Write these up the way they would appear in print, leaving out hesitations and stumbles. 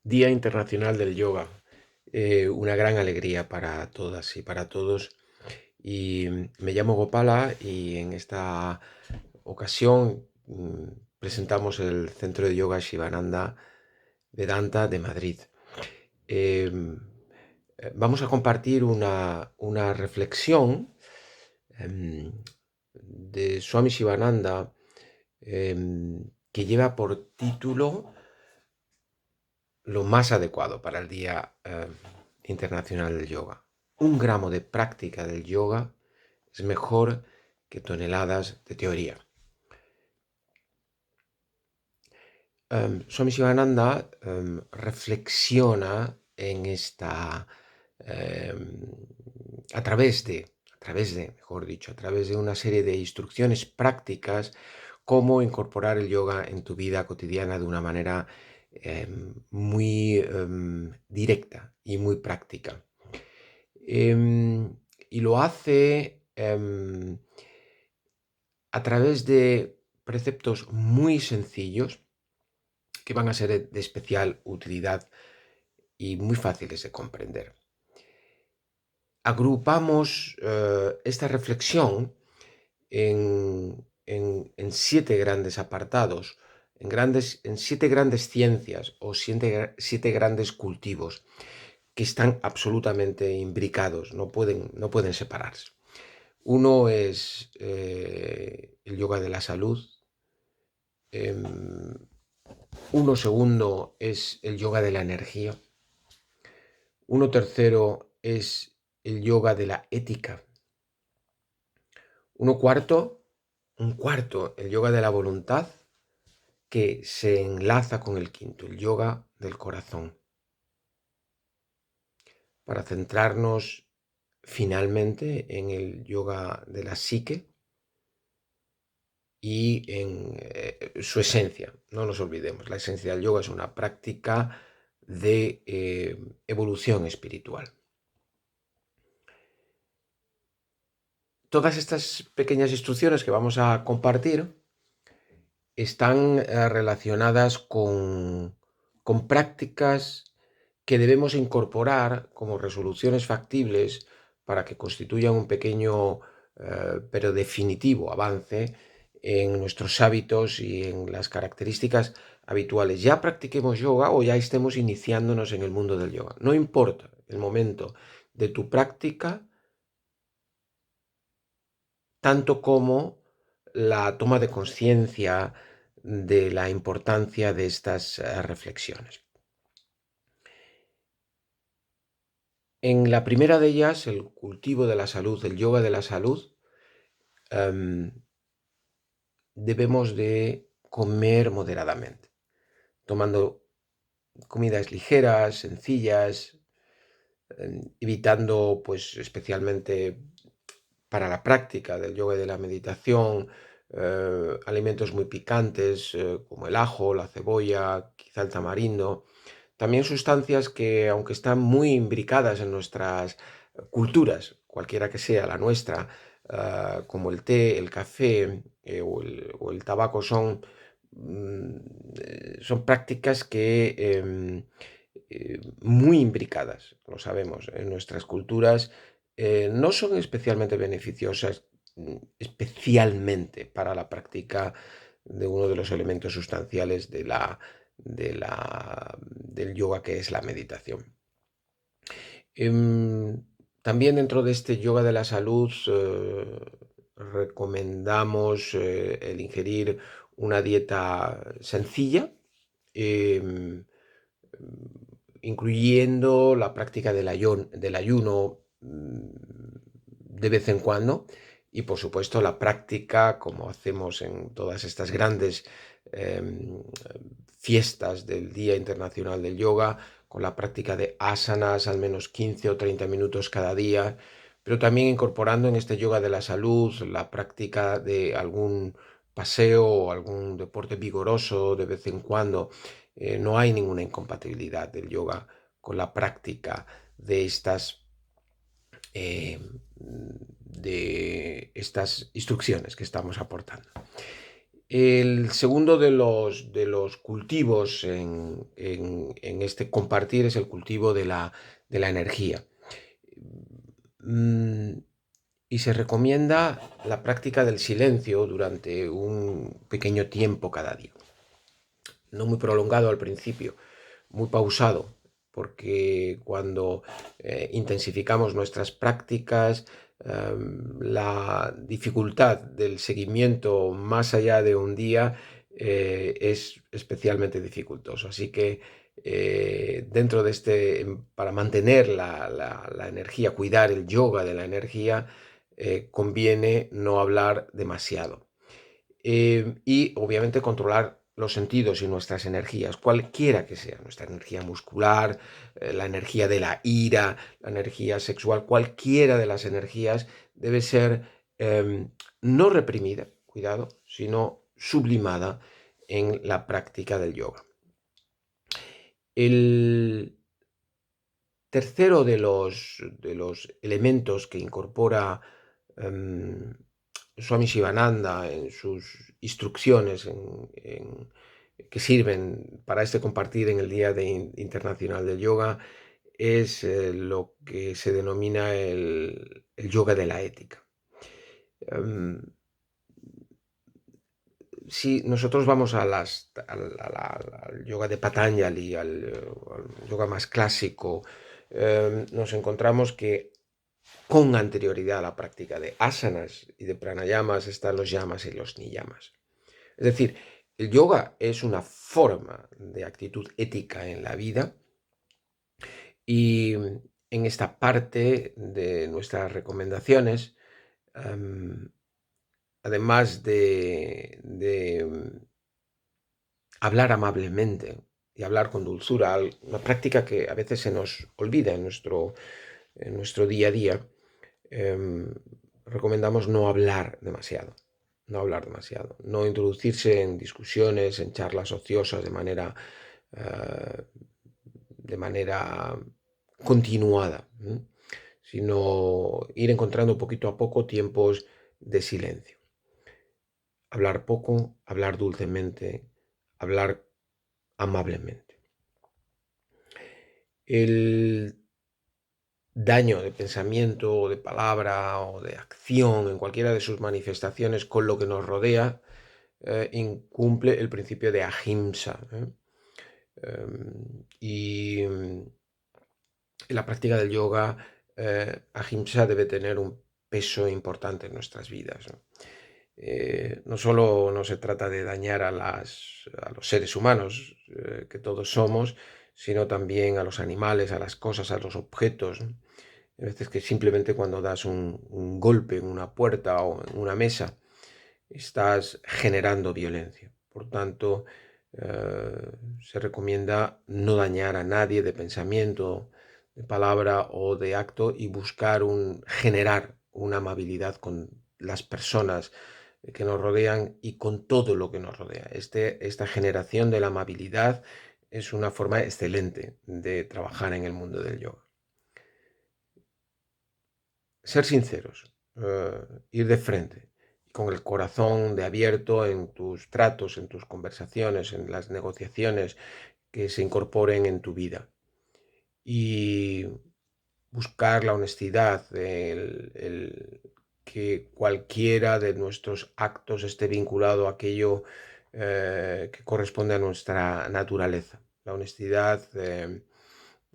Día Internacional del Yoga. Una gran alegría para todas y para todos. Y me llamo Gopala y en esta ocasión presentamos el Centro de Yoga Shivananda Vedanta de Madrid. Em, Vamos a compartir una reflexión de Swami Shivananda que lleva por título lo más adecuado para el Día Internacional del Yoga. 1 gramo de práctica del yoga es mejor que toneladas de teoría. Swami Shivananda reflexiona en esta, a través de, mejor dicho, a través de una serie de instrucciones prácticas, cómo incorporar el yoga en tu vida cotidiana de una manera muy directa y muy práctica. Y lo hace a través de preceptos muy sencillos que van a ser de especial utilidad y muy fáciles de comprender. Agrupamos esta reflexión en 7 grandes apartados, en 7 grandes ciencias o 7 grandes cultivos que están absolutamente imbricados, no pueden separarse. Uno es el yoga de la salud. Uno segundo es el yoga de la energía. Uno tercero es el yoga de la ética. Un cuarto, el yoga de la voluntad, que se enlaza con el quinto, el yoga del corazón. Para centrarnos finalmente en el yoga de la psique y en su esencia. No nos olvidemos, la esencia del yoga es una práctica de evolución espiritual. Todas estas pequeñas instrucciones que vamos a compartir están relacionadas con prácticas que debemos incorporar como resoluciones factibles para que constituyan un pequeño pero definitivo avance en nuestros hábitos y en las características habituales. Ya practiquemos yoga o ya estemos iniciándonos en el mundo del yoga. No importa el momento de tu práctica, tanto como la toma de conciencia de la importancia de estas reflexiones. En la primera de ellas, el cultivo de la salud, el yoga de la salud, debemos de comer moderadamente, tomando comidas ligeras, sencillas, evitando, pues, especialmente para la práctica del yoga y de la meditación, alimentos muy picantes, como el ajo, la cebolla, quizá el tamarindo. También sustancias que, aunque están muy imbricadas en nuestras culturas, cualquiera que sea la nuestra, como el té, el café o el tabaco, son prácticas que muy imbricadas, lo sabemos, en nuestras culturas, no son especialmente beneficiosas, especialmente para la práctica de uno de los elementos sustanciales del yoga, que es la meditación. También dentro de este yoga de la salud recomendamos el ingerir una dieta sencilla, em, incluyendo la práctica del ayuno de vez en cuando y, por supuesto, la práctica, como hacemos en todas estas grandes fiestas del Día Internacional del Yoga, con la práctica de asanas al menos 15 o 30 minutos cada día, pero también incorporando en este yoga de la salud la práctica de algún paseo o algún deporte vigoroso de vez en cuando. No hay ninguna incompatibilidad del yoga con la práctica de de estas instrucciones que estamos aportando. El segundo de los cultivos en este compartir es el cultivo de la energía. Mm, y se recomienda la práctica del silencio durante un pequeño tiempo cada día. No muy prolongado al principio, muy pausado, porque cuando intensificamos nuestras prácticas, la dificultad del seguimiento más allá de un día es especialmente dificultoso. Así que dentro de para mantener la energía, cuidar el yoga de la energía, conviene no hablar demasiado. Y obviamente controlar los sentidos y nuestras energías, cualquiera que sea, nuestra energía muscular, la energía de la ira, la energía sexual, cualquiera de las energías debe ser no reprimida, cuidado, sino sublimada en la práctica del yoga. El tercero de los elementos que incorpora Swami Shivananda en sus instrucciones que sirven para este compartir en el Día Internacional del Yoga es lo que se denomina el yoga de la ética. Um, si nosotros vamos al yoga de Patanjali, al yoga más clásico, nos encontramos que con anterioridad a la práctica de asanas y de pranayamas están los yamas y los niyamas. Es decir, el yoga es una forma de actitud ética en la vida y en esta parte de nuestras recomendaciones, además de hablar amablemente y hablar con dulzura, una práctica que a veces se nos olvida en nuestro día a día, recomendamos no hablar demasiado. No hablar demasiado, no introducirse en discusiones, en charlas ociosas eh, de manera continuada, sino ir encontrando poquito a poco tiempos de silencio. Hablar poco, hablar dulcemente, hablar amablemente. El daño de pensamiento o de palabra o de acción en cualquiera de sus manifestaciones con lo que nos rodea incumple el principio de ahimsa. Y en la práctica del yoga, ahimsa debe tener un peso importante en nuestras vidas. No solo no se trata de dañar a los seres humanos, que todos somos, sino también a los animales, a las cosas, a los objetos. Hay veces que simplemente cuando das un golpe en una puerta o en una mesa, estás generando violencia. Por tanto, se recomienda no dañar a nadie de pensamiento, de palabra o de acto y buscar generar una amabilidad con las personas que nos rodean y con todo lo que nos rodea. Esta generación de la amabilidad es una forma excelente de trabajar en el mundo del yoga. Ser sinceros, ir de frente, con el corazón de abierto en tus tratos, en tus conversaciones, en las negociaciones que se incorporen en tu vida. Y buscar la honestidad, que cualquiera de nuestros actos esté vinculado a aquello que corresponde a nuestra naturaleza. La honestidad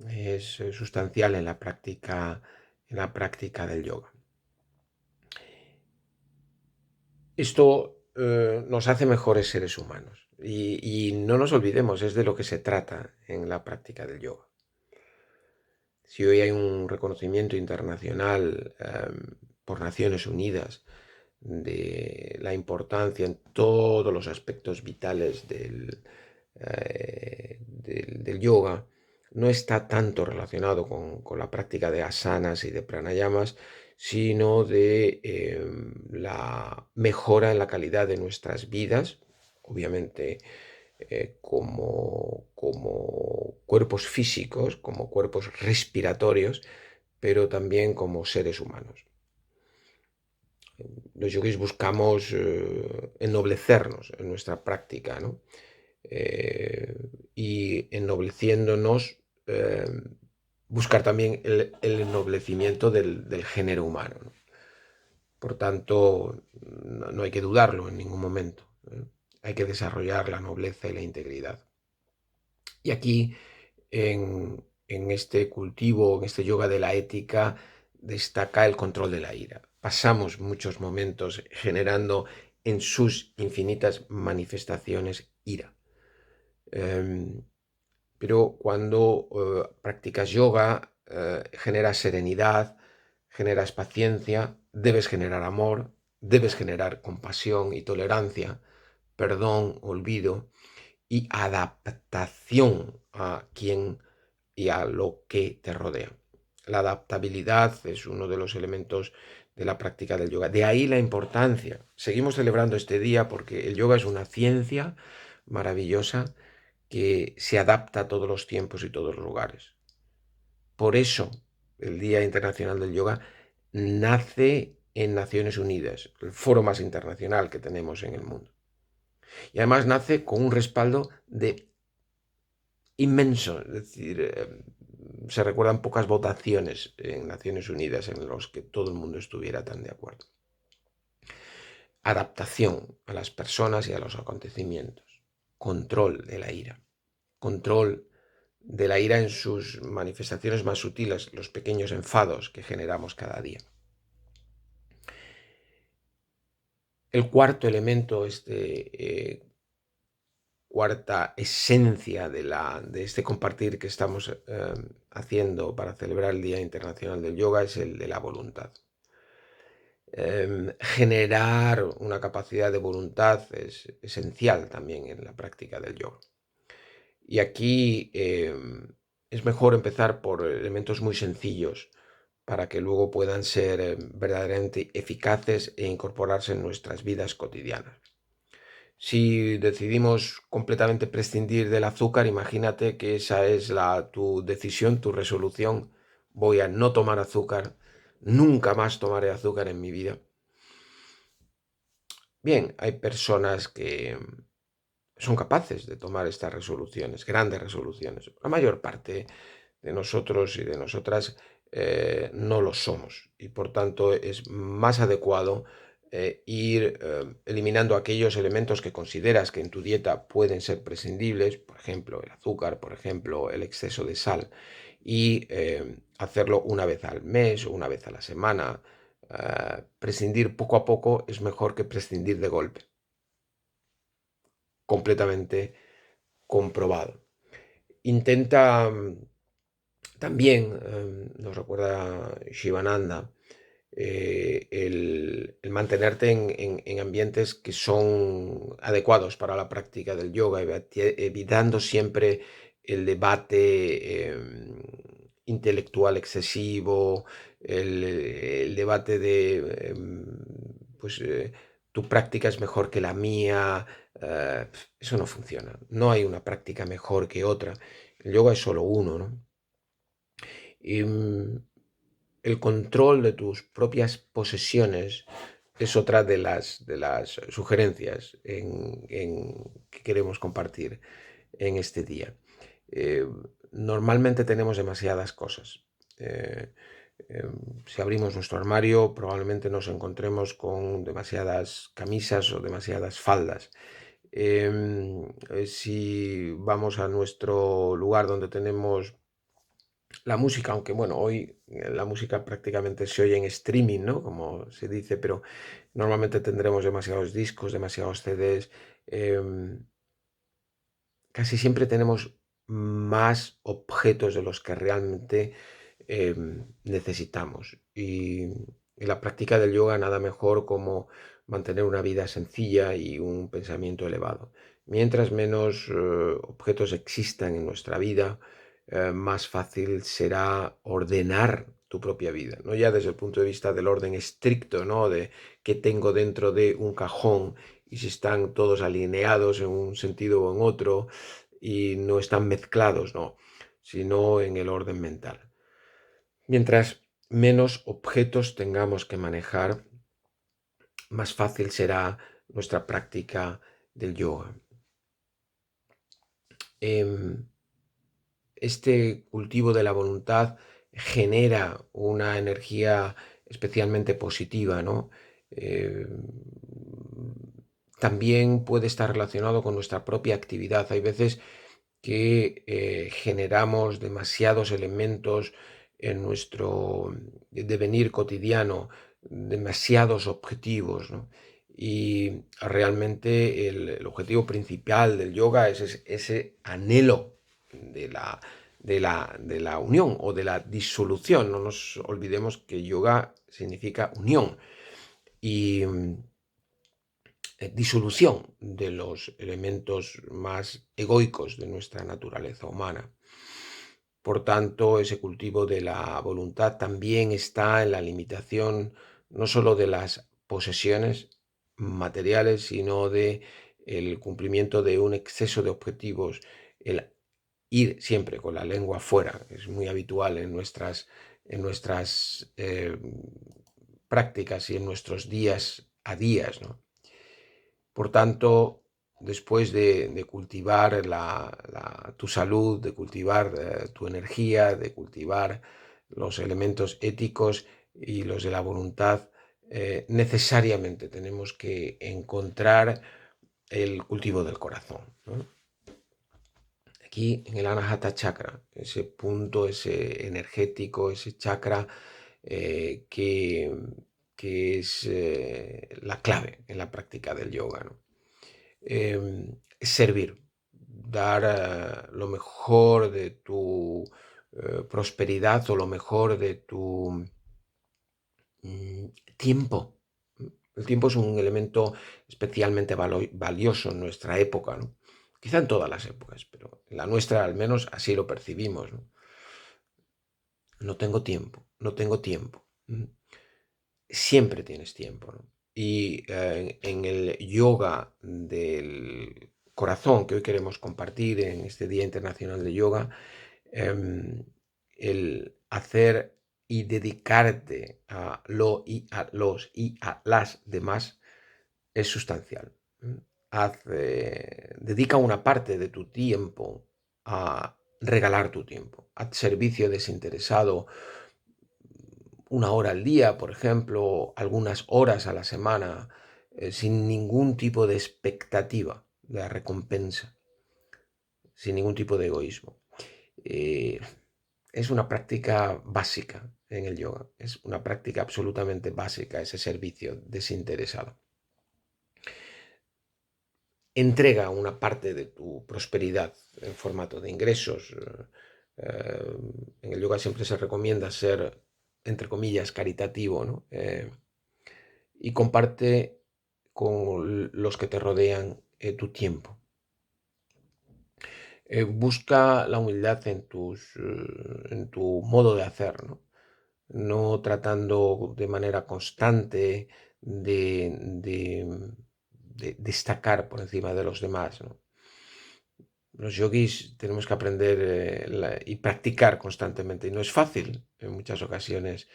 es sustancial en la práctica del yoga. Esto nos hace mejores seres humanos y no nos olvidemos, es de lo que se trata en la práctica del yoga. Si hoy hay un reconocimiento internacional por Naciones Unidas de la importancia en todos los aspectos vitales del yoga, no está tanto relacionado con la práctica de asanas y de pranayamas, sino de la mejora en la calidad de nuestras vidas, obviamente como cuerpos físicos, como cuerpos respiratorios, pero también como seres humanos. Los yogis buscamos ennoblecernos en nuestra práctica, ¿no? Y ennobleciéndonos, buscar también el ennoblecimiento del género humano, ¿no? Por tanto, no hay que dudarlo en ningún momento, ¿eh? Hay que desarrollar la nobleza y la integridad. Y aquí, en este cultivo, en este yoga de la ética, destaca el control de la ira. Pasamos muchos momentos generando en sus infinitas manifestaciones ira. Pero cuando practicas yoga, generas serenidad, generas paciencia, debes generar amor, debes generar compasión y tolerancia, perdón, olvido y adaptación a quien y a lo que te rodea. La adaptabilidad es uno de los elementos de la práctica del yoga. De ahí la importancia. Seguimos celebrando este día porque el yoga es una ciencia maravillosa que se adapta a todos los tiempos y todos los lugares. Por eso el Día Internacional del Yoga nace en Naciones Unidas, el foro más internacional que tenemos en el mundo. Y además nace con un respaldo de inmenso, es decir, se recuerdan pocas votaciones en Naciones Unidas en los que todo el mundo estuviera tan de acuerdo. Adaptación a las personas y a los acontecimientos. Control de la ira. Control de la ira en sus manifestaciones más sutiles, los pequeños enfados que generamos cada día. El cuarto elemento, cuarta esencia de este compartir que estamos haciendo para celebrar el Día Internacional del Yoga es el de la voluntad. Generar una capacidad de voluntad es esencial también en la práctica del yoga. Y aquí es mejor empezar por elementos muy sencillos para que luego puedan ser verdaderamente eficaces e incorporarse en nuestras vidas cotidianas. Si decidimos completamente prescindir del azúcar, imagínate que esa es tu decisión, tu resolución. Voy a no tomar azúcar, nunca más tomaré azúcar en mi vida. Bien, hay personas que son capaces de tomar estas resoluciones, grandes resoluciones. La mayor parte de nosotros y de nosotras no lo somos y por tanto es más adecuado ir eliminando aquellos elementos que consideras que en tu dieta pueden ser prescindibles, por ejemplo el azúcar, por ejemplo el exceso de sal, y hacerlo una vez al mes o una vez a la semana. Prescindir poco a poco es mejor que prescindir de golpe, completamente comprobado. Intenta también, nos recuerda Shivananda, el mantenerte en ambientes que son adecuados para la práctica del yoga, evitando siempre el debate intelectual excesivo, el debate de pues tu práctica es mejor que la mía. Eso no funciona. No hay una práctica mejor que otra. El yoga es solo uno, ¿no? Y el control de tus propias posesiones es otra de las sugerencias que queremos compartir en este día. Eh, Normalmente tenemos demasiadas cosas. Eh, si abrimos nuestro armario, probablemente nos encontremos con demasiadas camisas o demasiadas faldas. Si vamos a nuestro lugar donde tenemos la música, aunque bueno, hoy la música prácticamente se oye en streaming, ¿no? Como se dice, pero normalmente tendremos demasiados discos, demasiados CDs. Casi siempre tenemos más objetos de los que realmente necesitamos. Y la práctica del yoga nada mejor como mantener una vida sencilla y un pensamiento elevado. Mientras menos objetos existan en nuestra vida, más fácil será ordenar tu propia vida, no ya desde el punto de vista del orden estricto, ¿no? De qué tengo dentro de un cajón y si están todos alineados en un sentido o en otro y no están mezclados, no, sino en el orden mental. Mientras menos objetos tengamos que manejar, más fácil será nuestra práctica del yoga. Este cultivo de la voluntad genera una energía especialmente positiva, ¿no? También puede estar relacionado con nuestra propia actividad. Hay veces que generamos demasiados elementos en nuestro devenir cotidiano, demasiados objetivos, ¿no? Y realmente el objetivo principal del yoga es ese anhelo de la unión o de la disolución. No nos olvidemos que yoga significa unión y disolución de los elementos más egoicos de nuestra naturaleza humana. Por tanto, ese cultivo de la voluntad también está en la limitación no solo de las posesiones materiales, sino de el cumplimiento de un exceso de objetivos, el ir siempre con la lengua fuera. Es muy habitual en nuestras prácticas y en nuestros días a días, ¿no? Por tanto, después de cultivar tu salud, de cultivar tu energía, de cultivar los elementos éticos y los de la voluntad, necesariamente tenemos que encontrar el cultivo del corazón, ¿no? Aquí en el Anahata Chakra, ese punto, ese energético, ese chakra eh, que, que es la clave en la práctica del yoga, ¿no? Servir, dar lo mejor de tu prosperidad o lo mejor de tu mm, tiempo. El tiempo es un elemento especialmente valioso en nuestra época, ¿no? Quizá en todas las épocas, pero en la nuestra al menos así lo percibimos, ¿no? No tengo tiempo, no tengo tiempo. Siempre tienes tiempo, ¿no? Y en el yoga del corazón que hoy queremos compartir en este Día Internacional de Yoga, em, el hacer y dedicarte a lo y a los y a las demás es sustancial. Dedica una parte de tu tiempo a regalar tu tiempo, a servicio desinteresado, una hora al día, por ejemplo, algunas horas a la semana, sin ningún tipo de expectativa de la recompensa, sin ningún tipo de egoísmo. Eh, es una práctica básica en el yoga, es una práctica absolutamente básica, ese servicio desinteresado. Entrega una parte de tu prosperidad en formato de ingresos. En el yoga siempre se recomienda ser, entre comillas, caritativo, ¿no? Y comparte con los que te rodean tu tiempo. Busca la humildad en tu modo de hacer, ¿no? No tratando de manera constante de destacar por encima de los demás, ¿no? Los yogis tenemos que aprender y practicar constantemente, y no es fácil en muchas ocasiones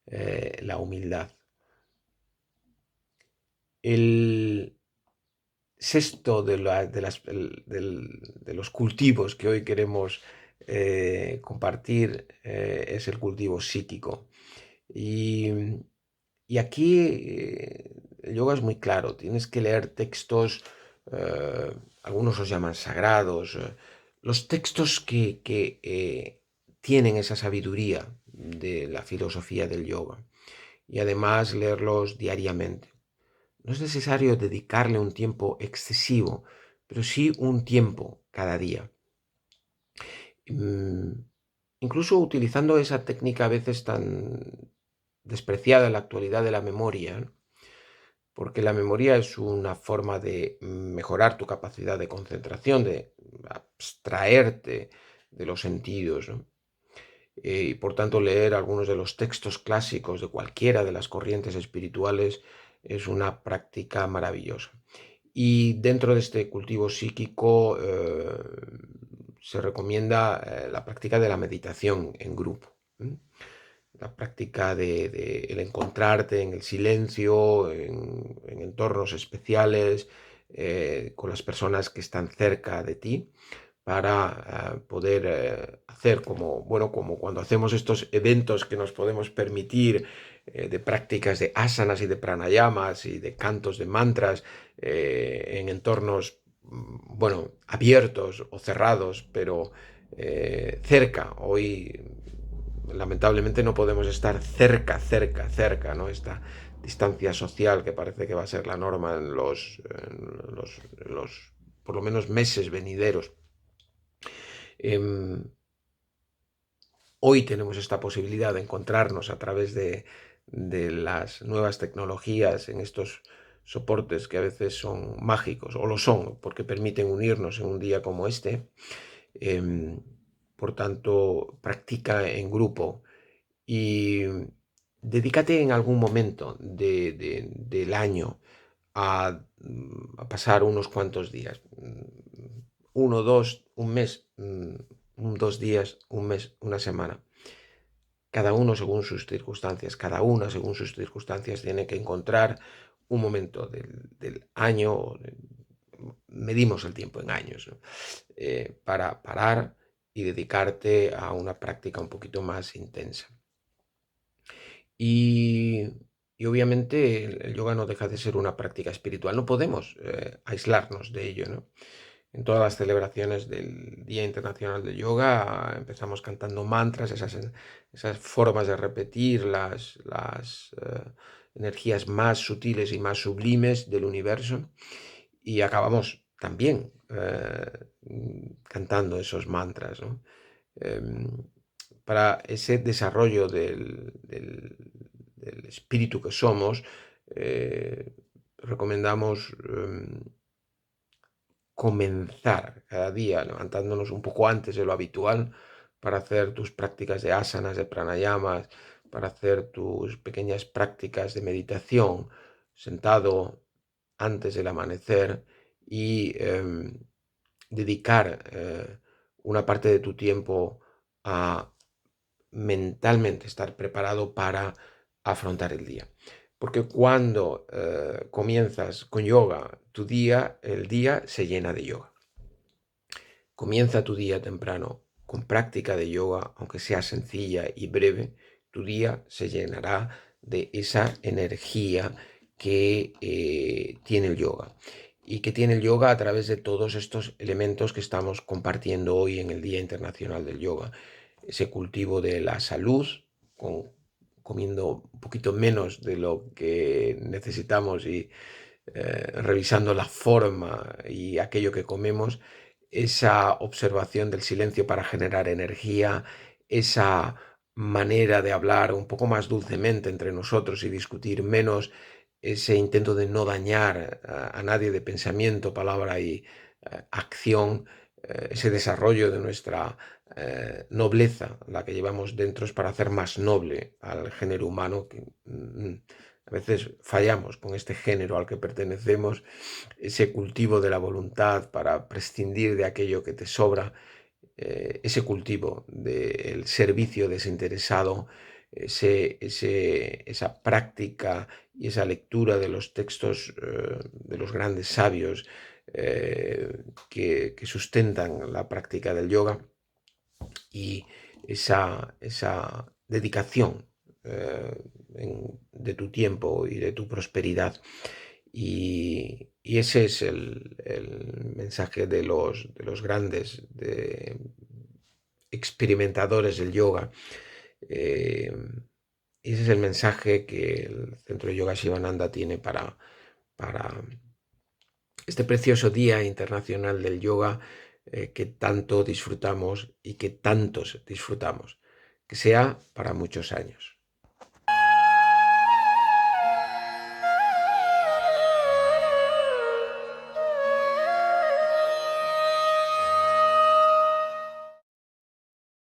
la humildad. El sexto de los cultivos que hoy queremos compartir es el cultivo psíquico. Y, y aquí el yoga es muy claro, tienes que leer textos, algunos los llaman sagrados, los textos que tienen esa sabiduría de la filosofía del yoga y además leerlos diariamente. No es necesario dedicarle un tiempo excesivo, pero sí un tiempo cada día. Mm, Incluso utilizando esa técnica a veces tan despreciada en la actualidad de la memoria, ¿no? Porque la memoria es una forma de mejorar tu capacidad de concentración, de abstraerte de los sentidos, ¿no? Y por tanto leer algunos de los textos clásicos de cualquiera de las corrientes espirituales es una práctica maravillosa. Y dentro de este cultivo psíquico se recomienda la práctica de la meditación en grupo. la práctica de el encontrarte en el silencio, en entornos especiales, con las personas que están cerca de ti, para poder hacer como cuando hacemos estos eventos que nos podemos permitir, de prácticas de asanas y de pranayamas y de cantos de mantras, en entornos, abiertos o cerrados, pero cerca. Hoy, lamentablemente, no podemos estar cerca, ¿no? Esta distancia social que parece que va a ser la norma en los por lo menos meses venideros. Em, Hoy tenemos esta posibilidad de encontrarnos a través de las nuevas tecnologías en estos soportes que a veces son mágicos, o lo son, porque permiten unirnos en un día como este. Em, por tanto, practica en grupo y dedícate en algún momento del año a pasar unos cuantos días. Uno, dos, un mes, 2 días, un mes, una semana. Cada uno según sus circunstancias, cada una según sus circunstancias tiene que encontrar un momento del año, medimos el tiempo en años, ¿no? Para parar y dedicarte a una práctica un poquito más intensa. Y, y obviamente el yoga no deja de ser una práctica espiritual. No podemos aislarnos de ello, ¿no? En todas las celebraciones del Día Internacional del Yoga empezamos cantando mantras, esas formas de repetir las energías más sutiles y más sublimes del universo, y acabamos también cantando esos mantras, ¿no? Em, para ese desarrollo del espíritu que somos, recomendamos comenzar cada día levantándonos un poco antes de lo habitual para hacer tus prácticas de asanas, de pranayamas, para hacer tus pequeñas prácticas de meditación sentado antes del amanecer, y dedicar una parte de tu tiempo a mentalmente estar preparado para afrontar el día. Porque cuando comienzas con yoga tu día, el día se llena de yoga. Comienza tu día temprano con práctica de yoga, aunque sea sencilla y breve, tu día se llenará de esa energía que tiene el yoga. Y que tiene el yoga a través de todos estos elementos que estamos compartiendo hoy en el Día Internacional del Yoga. Ese cultivo de la salud, comiendo un poquito menos de lo que necesitamos y revisando la forma y aquello que comemos, esa observación del silencio para generar energía, esa manera de hablar un poco más dulcemente entre nosotros y discutir menos, ese intento de no dañar a nadie de pensamiento, palabra y acción, ese desarrollo de nuestra nobleza, la que llevamos dentro, es para hacer más noble al género humano, que a veces fallamos con este género al que pertenecemos, ese cultivo de la voluntad para prescindir de aquello que te sobra, ese cultivo del servicio desinteresado, esa práctica y esa lectura de los textos de los grandes sabios que sustentan la práctica del yoga, y esa dedicación de tu tiempo y de tu prosperidad. Y ese es el mensaje de los grandes experimentadores del yoga. Eh, y ese es el mensaje que el Centro de Yoga Sivananda tiene para este precioso Día Internacional del Yoga, que tanto disfrutamos y que tantos disfrutamos. Que sea para muchos años.